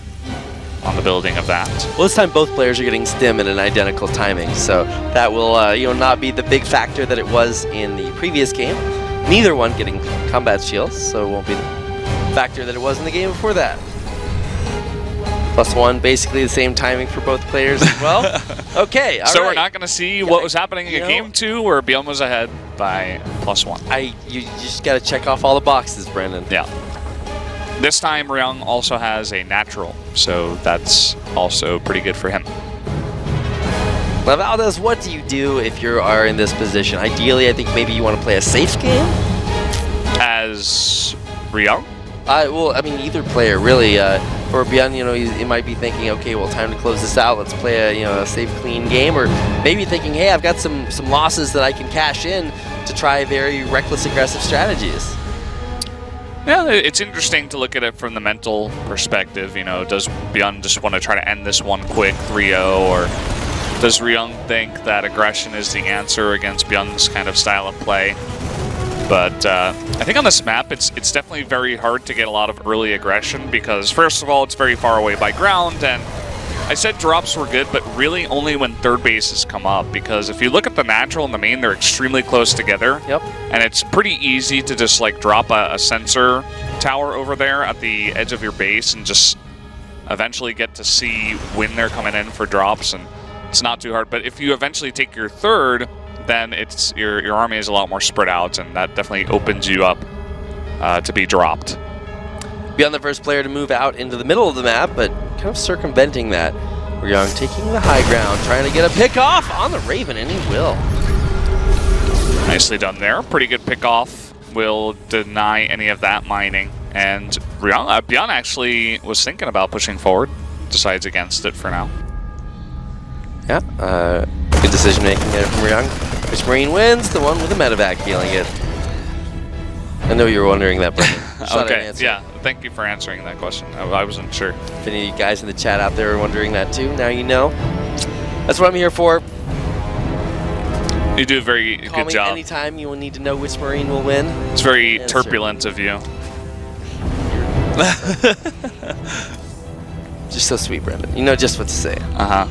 on the building of that. Well, this time both players are getting stim at an identical timing, so that will not be the big factor that it was in the previous game. Neither one getting combat shields, so it won't be the factor that it was in the game before that. +1, basically the same timing for both players as well. Okay, all so right. We're not going to see what was happening in game 2 where ByuN was ahead by +1. You just got to check off all the boxes, Brendan. Yeah. This time, Ryung also has a natural, so that's also pretty good for him. Now, Valdez, what do you do if you are in this position? Ideally, I think maybe you want to play a safe game? As Ryung? Well, I mean, either player, really. For ByuN, he might be thinking, okay, well, time to close this out. Let's play a safe, clean game. Or maybe thinking, hey, I've got some losses that I can cash in to try very reckless, aggressive strategies. Yeah, it's interesting to look at it from the mental perspective. Does ByuN just want to try to end this one quick 3-0, or does Ryung think that aggression is the answer against ByuN's kind of style of play? But I think on this map, it's definitely very hard to get a lot of early aggression because, first of all, it's very far away by ground, and I said drops were good, but really only when third bases come up, because if you look at the natural and the main, they're extremely close together. Yep. And it's pretty easy to just drop a sensor tower over there at the edge of your base and just eventually get to see when they're coming in for drops, and it's not too hard. But if you eventually take your third, then it's your army is a lot more spread out, and that definitely opens you up to be dropped. ByuN the first player to move out into the middle of the map, but kind of circumventing that. Ryung taking the high ground, trying to get a pick off on the Raven, and he will. Nicely done there. Pretty good pick off. Will deny any of that mining. And ByuN actually was thinking about pushing forward, decides against it for now. Yeah, good decision making there from Ryung. Which Marine wins? The one with the medevac feeling it. I know you were wondering that, Brendan. Okay, yeah. Thank you for answering that question. I wasn't sure. If any of you guys in the chat out there are wondering that too, now you know. That's what I'm here for. You do a very Call good me job. Anytime you will need to know which Marine will win. It's very turbulent of you. Just so sweet, Brendan. You know just what to say. Uh-huh.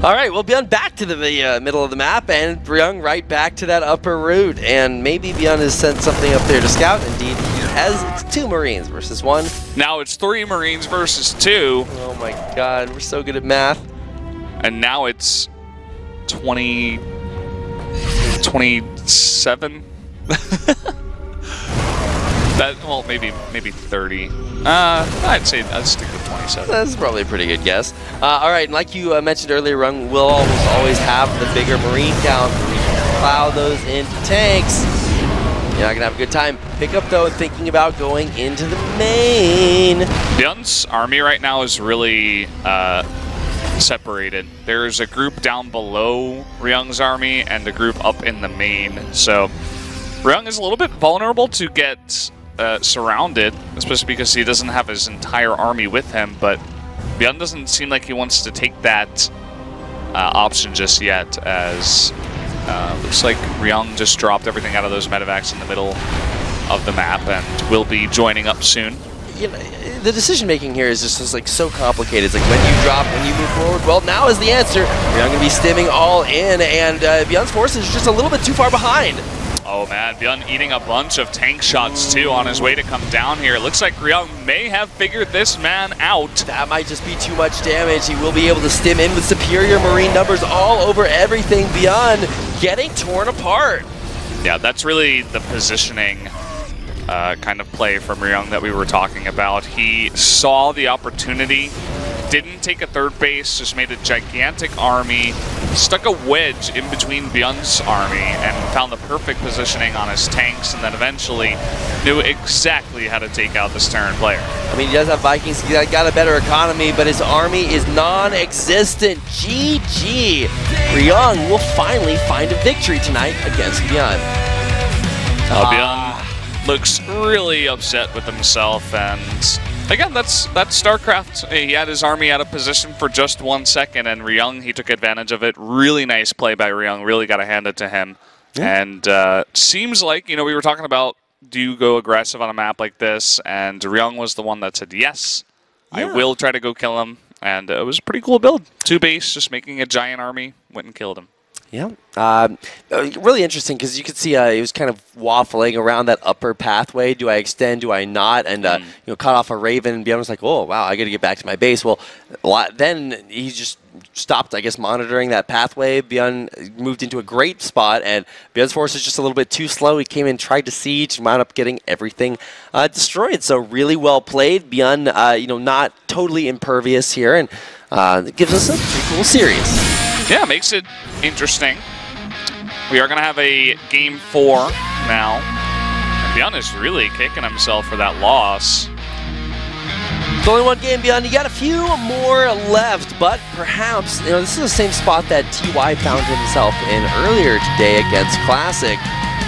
All right, well, ByuN back to the middle of the map, and Ryung right back to that upper route. And maybe ByuN has sent something up there to scout. Indeed, he has. It's 2 Marines versus 1. Now it's 3 Marines versus 2. Oh my God, we're so good at math. And now it's 27. Well, maybe 30. I'd say I'd stick with 27. That's probably a pretty good guess. All right, and like you mentioned earlier, Ryung will always have the bigger Marine count. We can plow those into tanks. You're not gonna have a good time. Pick up though, and thinking about going into the main. ByuN's army right now is really separated. There's a group down below Ryung's army and a group up in the main. So Ryung is a little bit vulnerable to get surrounded, especially because he doesn't have his entire army with him, but ByuN doesn't seem like he wants to take that option just yet, as looks like Ryung just dropped everything out of those medevacs in the middle of the map and will be joining up soon. The decision making here is just like so complicated. It's like when you drop, when you move forward. Well, now is the answer. Ryung gonna be stimming all in, and ByuN's forces is just a little bit too far behind. Oh man, ByuN eating a bunch of tank shots too on his way to come down here. It looks like Ryung may have figured this man out. That might just be too much damage. He will be able to stim in with superior Marine numbers all over everything. ByuN getting torn apart. Yeah, that's really the positioning kind of play from Ryung that we were talking about. He saw the opportunity, didn't take a third base, just made a gigantic army, stuck a wedge in between ByuN's army, and found the perfect positioning on his tanks, and then eventually knew exactly how to take out this Terran player. I mean, he does have Vikings, he's got a better economy, but his army is non-existent. GG! Ryung will finally find a victory tonight against ByuN. ByuN looks really upset with himself, and again, that's StarCraft. He had his army out of position for just 1 second, and Ryung, he took advantage of it. Really nice play by Ryung. Really got to hand it to him. Yeah. And seems like, you know, we were talking about, do you go aggressive on a map like this? And Ryung was the one that said, yes, yeah. I will try to go kill him. And it was a pretty cool build. 2 base, just making a giant army, went and killed him. Yeah, really interesting because you could see he was kind of waffling around that upper pathway. Do I extend? Do I not? And you know, caught off a Raven, and ByuN was like, "Oh wow, I got to get back to my base." Well, then he just stopped, I guess, monitoring that pathway. ByuN moved into a great spot, and ByuN's force is just a little bit too slow. He came in, tried to siege, and wound up getting everything destroyed. So really well played, ByuN. You know, not totally impervious here, and it gives us a pretty cool series. Yeah, makes it interesting. We are going to have a Game 4 now. And ByuN is really kicking himself for that loss. It's only 1 game, ByuN. You got a few more left, but perhaps, you know, this is the same spot that TY found himself in earlier today against Classic.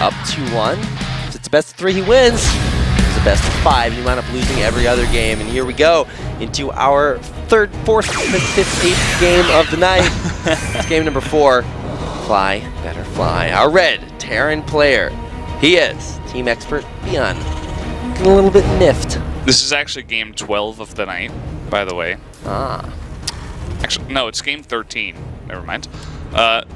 Up 2-1. If it's a best of 3, he wins. If it's a best of 5, he wound up losing every other game. And here we go into our 3rd, 4th, 5th, 8th game of the night. It's game number 4. Fly, better fly. Our red Terran player. He is team expert ByuN. Getting a little bit miffed. This is actually game 12 of the night, by the way. Ah. Actually, no, it's game 13. Never mind.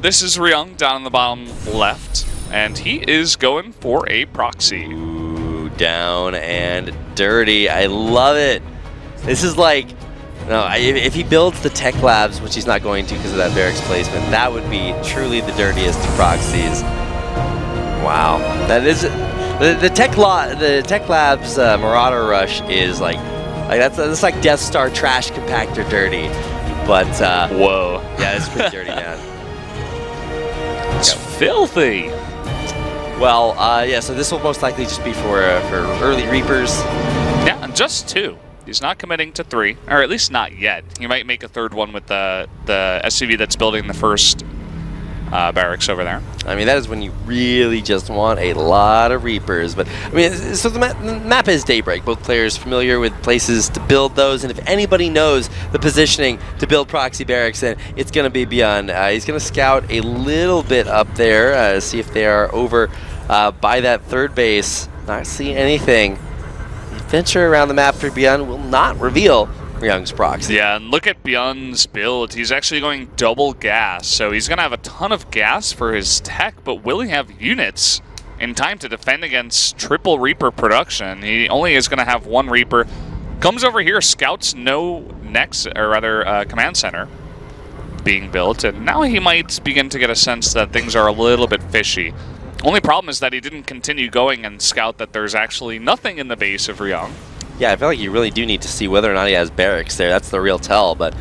This is Ryung down on the bottom left, and he is going for a proxy. Ooh, down and dirty. I love it. This is like, no, if he builds the tech labs, which he's not going to because of that barracks placement, that would be truly the dirtiest of proxies. Wow, that is the tech labs Marauder Rush is like that's like Death Star trash compactor dirty, but whoa, yeah, it's pretty dirty, man. It's filthy. Well, yeah, so this will most likely just be for early Reapers. Yeah, and just 2. He's not committing to 3, or at least not yet. He might make a 3rd one with the SCV that's building the first barracks over there. I mean, that is when you really just want a lot of Reapers. But I mean, so the map is Daybreak. Both players familiar with places to build those, and if anybody knows the positioning to build proxy barracks, then it's going to be ByuN. He's going to scout a little bit up there, see if they are over by that 3rd base. Not see anything. Venture around the map for ByuN will not reveal Ryung's proxy. Yeah, and look at ByuN's build. He's actually going double gas, so he's going to have a ton of gas for his tech, but will he have units in time to defend against triple Reaper production? He only is going to have 1 Reaper. Comes over here, scouts no command center being built, and now he might begin to get a sense that things are a little bit fishy. Only problem is that he didn't continue going and scout that there's actually nothing in the base of Ryung. Yeah, I feel like you really do need to see whether or not he has barracks there. That's the real tell, but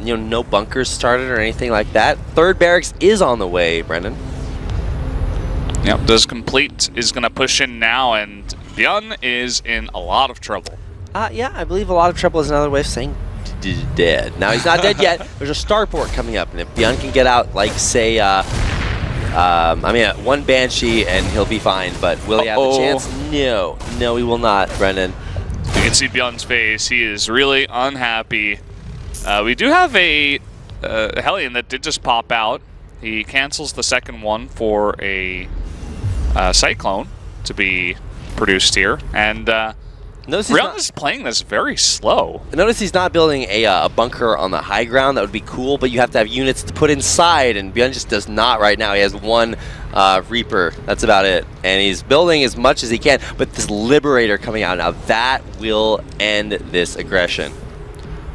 you know, no bunkers started or anything like that. 3rd barracks is on the way, Brendan. Yep, does complete is going to push in now, and ByuN is in a lot of trouble. Yeah, I believe a lot of trouble is another way of saying dead. Now, he's not dead yet. There's a starport coming up, and if ByuN can get out, like, say, I mean, 1 Banshee and he'll be fine, but will he have a chance? No. No, he will not, Brendan. You can see ByuN's face. He is really unhappy. We do have a Hellion that did just pop out. He cancels the 2nd one for a Cyclone to be produced here. And ByuN is playing this very slow. Notice he's not building a bunker on the high ground. That would be cool, but you have to have units to put inside, and ByuN just does not right now. He has 1 Reaper. That's about it. And he's building as much as he can, but this Liberator coming out now, that will end this aggression.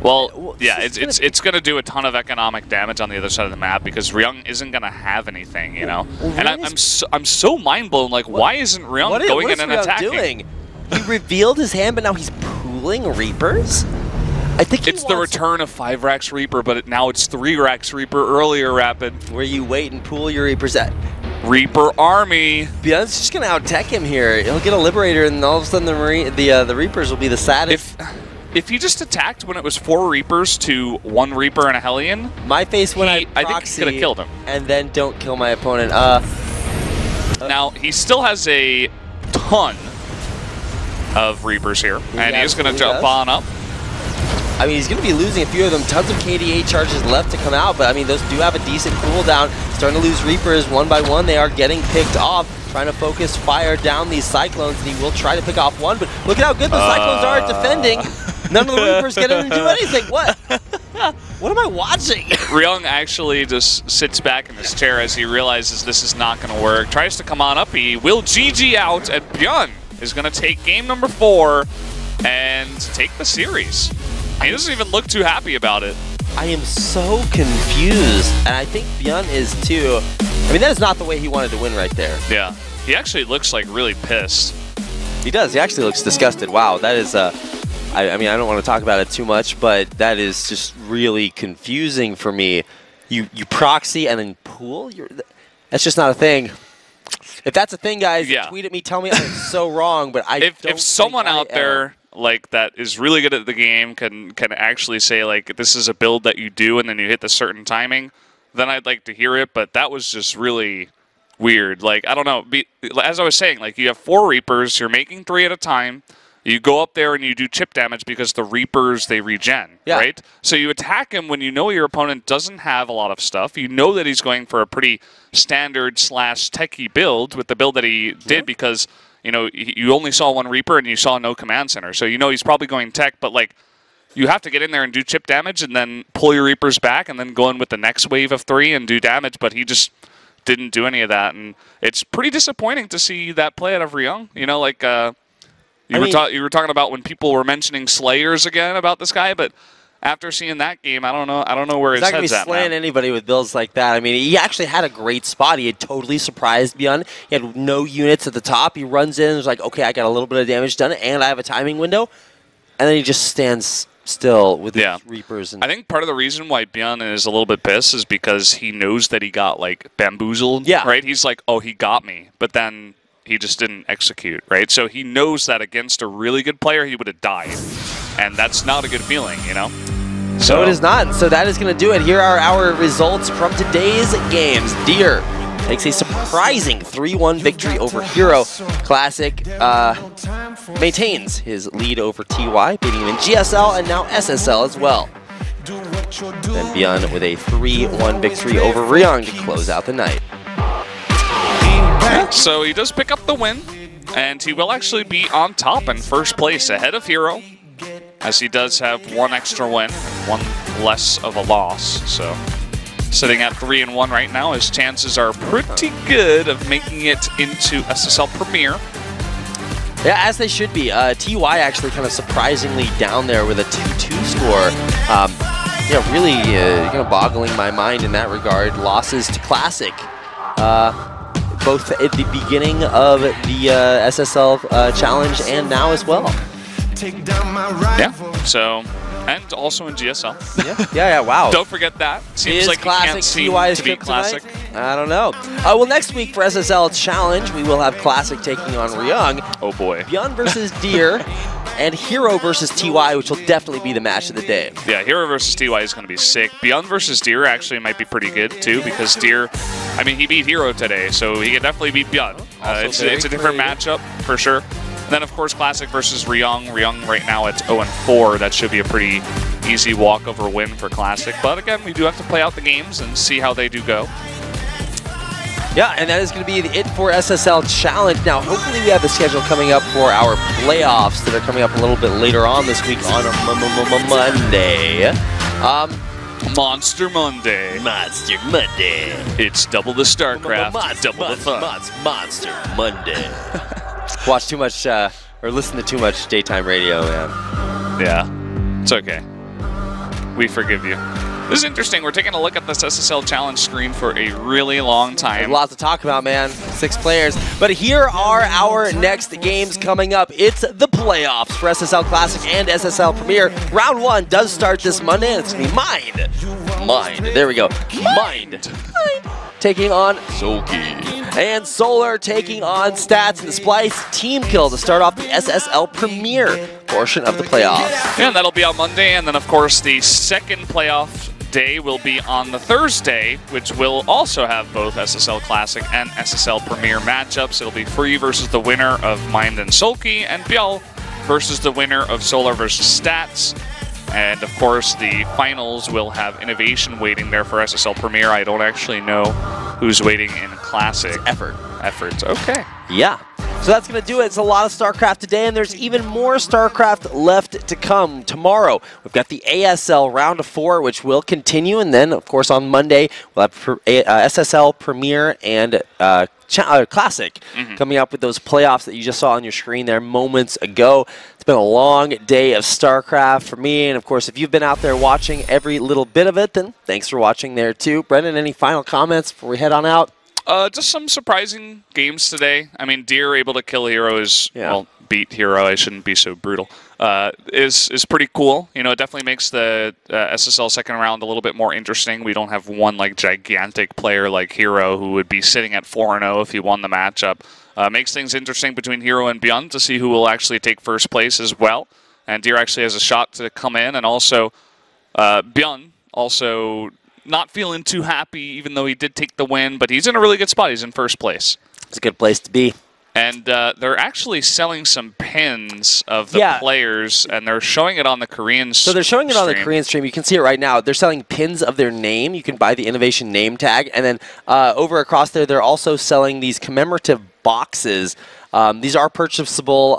Well, yeah, it's going to do a ton of economic damage on the other side of the map because Ryung isn't going to have anything, you know. And I'm so mind blown. Like, why isn't Ryung going in and attacking? Doing? He revealed his hand, but now he's pooling Reapers? I think it's the return of 5 racks Reaper, but now it's 3 racks Reaper earlier, Rapid. Where you wait and pool your Reapers at. Reaper Army. ByuN's just going to out-tech him here. He'll get a Liberator, and all of a sudden the Reapers will be the saddest. If he just attacked when it was 4 Reapers to 1 Reaper and a Hellion, my face when I think he could have killed him. And then don't kill my opponent. Now, he still has a ton of Reapers here, and he's going to jump on up. I mean, he's going to be losing a few of them. Tons of KDA charges left to come out, but I mean, those do have a decent cooldown. Starting to lose Reapers one by one. They are getting picked off. Trying to focus fire down these Cyclones, and he will try to pick off one, but look at how good the Cyclones are at defending. None of the Reapers get in and do anything. What? What am I watching? Ryung actually just sits back in his chair as he realizes this is not going to work. Tries to come on up. He will GG out, and ByuN is going to take game number 4 and take the series. He doesn't even look too happy about it. I am so confused, and I think ByuN is too. I mean, that is not the way he wanted to win right there. Yeah. He actually looks like really pissed. He does. He actually looks disgusted. Wow, that is, I mean, I don't want to talk about it too much, but that is just really confusing for me. You proxy and then pool? That's just not a thing. If that's a thing, guys, tweet at me, tell me I'm so wrong, but if someone out there like that is really good at the game can actually say like this is a build that you do and then you hit the certain timing, then I'd like to hear it. But that was just really weird. Like, I don't know. As I was saying, like, you have 4 Reapers, you're making 3 at a time. You go up there and you do chip damage because the Reapers, they regen, right? So you attack him when you know your opponent doesn't have a lot of stuff. You know that he's going for a pretty standard / techie build with the build that he did because, you know, you only saw 1 Reaper and you saw no command center. So you know he's probably going tech, but, like, you have to get in there and do chip damage and then pull your Reapers back and then go in with the next wave of 3 and do damage, but he just didn't do any of that. And it's pretty disappointing to see that play out of Ryung. You know, like, you were talking about when people were mentioning Slayers again about this guy, but after seeing that game, I don't know where his head's at. He's not going to be slaying anybody with builds like that. I mean, he actually had a great spot. He had totally surprised ByuN. He had no units at the top. He runs in and is like, okay, I got a little bit of damage done, and I have a timing window. And then he just stands still with his Reapers. And I think part of the reason why ByuN is a little bit pissed is because he knows that he got, like, bamboozled, right? He's like, oh, he got me. But then he just didn't execute, right? So he knows that against a really good player, he would have died. And that's not a good feeling, you know? So it is not. So that is going to do it. Here are our results from today's games. Deer takes a surprising 3-1 victory over Hero. Classic maintains his lead over TY, beating him in GSL and now SSL as well. Then ByuN with a 3-1 victory over Ryung to close out the night. So he does pick up the win, and he will actually be on top in first place ahead of Hero, as he does have 1 extra win, 1 less of a loss. So sitting at 3-1 right now, his chances are pretty good of making it into SSL Premier. Yeah, as they should be. TY actually kind of surprisingly down there with a 2-2 score. Yeah, really kind of boggling my mind in that regard. Losses to Classic. Both at the beginning of the SSL challenge and now as well. Yeah, so, and also in GSL. Yeah, wow. Don't forget that. Seems like Classic he can't seem to be Classic. Tonight? I don't know. Well, next week for SSL Challenge, we will have Classic taking on Ryung. Oh boy. ByuN versus Deer, and Hero versus TY, which will definitely be the match of the day. Yeah, Hero versus TY is going to be sick. ByuN versus Deer actually might be pretty good, too, because Deer, I mean, he beat Hero today, so he can definitely beat ByuN. It's a different matchup, for sure. And then, of course, Classic versus Ryung. Ryung right now it's 0-4. That should be a pretty easy walkover win for Classic. But again, we do have to play out the games and see how they do go. Yeah, and that is going to be it for SSL Challenge. Now, hopefully we have the schedule coming up for our playoffs that are coming up a little bit later on this week on Monday. Monster Monday. Monster Monday. It's double the StarCraft, double the fun. Monster Monday. Watch too much, or listen to too much daytime radio, man. Yeah, it's okay. We forgive you. This is interesting. We're taking a look at this SSL Challenge screen for a really long time. There's a lot to talk about, man. 6 players. But here are our next games coming up. It's the playoffs for SSL Classic and SSL Premier. Round 1 does start this Monday, and it's going to be Mind. There we go. Mind. Taking on Soki. And Solar taking on Stats and the Splice Team Kill to start off the SSL Premier portion of the playoffs. Yeah, and that'll be on Monday, and then of course the second playoff day will be on the Thursday, which will also have both SSL Classic and SSL Premier matchups. It'll be Free versus the winner of Mind and Sulky, and ByuN versus the winner of Solar versus Stats. And of course, the finals will have Innovation waiting there for SSL Premier. I don't actually know who's waiting in Classic. It's Effort. Efforts, okay. Yeah. So that's going to do it. It's a lot of StarCraft today, and there's even more StarCraft left to come tomorrow. We've got the ASL Round of 4, which will continue, and then, of course, on Monday, we'll have SSL Premier and Classic coming up with those playoffs that you just saw on your screen there moments ago. It's been a long day of StarCraft for me, and of course, if you've been out there watching every little bit of it, then thanks for watching there too. Brendan, any final comments before we head on out? Just some surprising games today. I mean, Deer able to kill Hero is, well, beat Hero, I shouldn't be so brutal, is pretty cool. You know, it definitely makes the SSL second round a little bit more interesting. We don't have one, like, gigantic player like Hero who would be sitting at 4-0 if he won the matchup. Makes things interesting between Hero and ByuN to see who will actually take first place as well. And Deer actually has a shot to come in, and also ByuN also not feeling too happy, even though he did take the win, but he's in a really good spot. He's in first place. It's a good place to be. And they're actually selling some pins of the players, and they're showing it on the Korean stream. So they're showing it on the Korean stream. You can see it right now. They're selling pins of their name. You can buy the Innovation name tag. And then over across there, they're also selling these commemorative boxes. These are purchasable.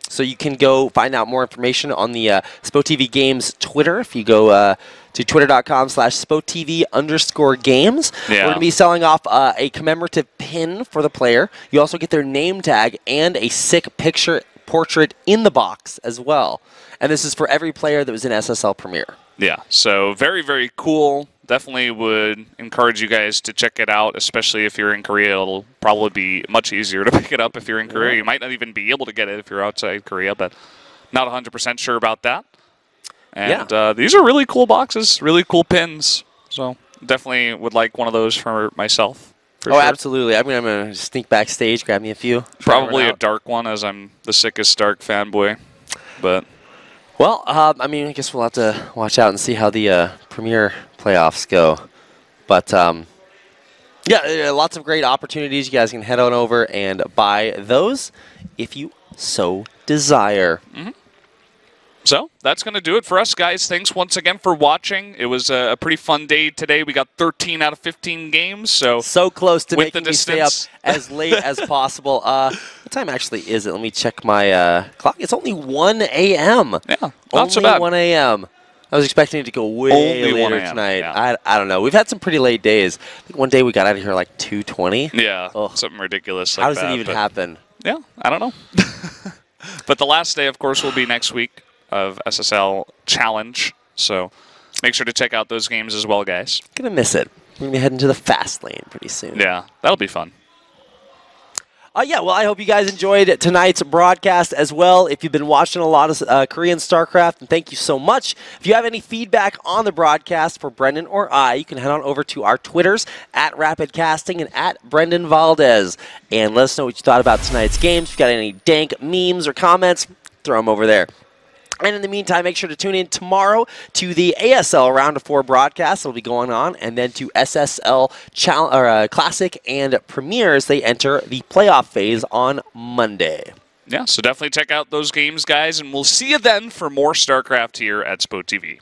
So you can go find out more information on the SpoTV Games Twitter. If you go to twitter.com/SpoTV_games. We're going to be selling off a commemorative pin for the player. You also get their name tag and a sick picture portrait in the box as well. And this is for every player that was in SSL Premier. Yeah, so very, very cool. Definitely would encourage you guys to check it out, especially if you're in Korea. It'll probably be much easier to pick it up if you're in Korea. You might not even be able to get it if you're outside Korea, but not 100% sure about that. And these are really cool boxes, really cool pins. So definitely would like one of those for myself. For sure. Absolutely. I'm going to sneak backstage, grab me a few. Probably a dark one, as I'm the sickest dark fanboy. But well, I mean, I guess we'll have to watch out and see how the Premier playoffs go. But yeah, lots of great opportunities. You guys can head on over and buy those if you so desire. So that's going to do it for us, guys. Thanks once again for watching. It was a pretty fun day today. We got 13 out of 15 games. So close to making me stay up as late as possible. What time actually is it? Let me check my clock. It's only 1 a.m. Yeah, not so bad. 1 a.m. I was expecting it to go way later tonight. Yeah. I don't know. We've had some pretty late days. I think one day we got out of here like 2:20. Yeah, something ridiculous like that. How does it even happen? Yeah, I don't know. But the last day, of course, will be next week of SSL Challenge. So make sure to check out those games as well, guys. Gonna miss it. We're gonna be heading to the fast lane pretty soon. Yeah, that'll be fun. Yeah, well, I hope you guys enjoyed tonight's broadcast as well. If you've been watching a lot of Korean StarCraft, and thank you so much. If you have any feedback on the broadcast for Brendan or I, you can head on over to our Twitters, @RapidCasting and @Brendan Valdez. And let us know what you thought about tonight's games. If you got any dank memes or comments, throw them over there. And in the meantime, make sure to tune in tomorrow to the ASL Round of 4 broadcast that will be going on, and then to SSL Classic and Premier as they enter the playoff phase on Monday. Yeah, so definitely check out those games, guys, and we'll see you then for more StarCraft here at SpoTV.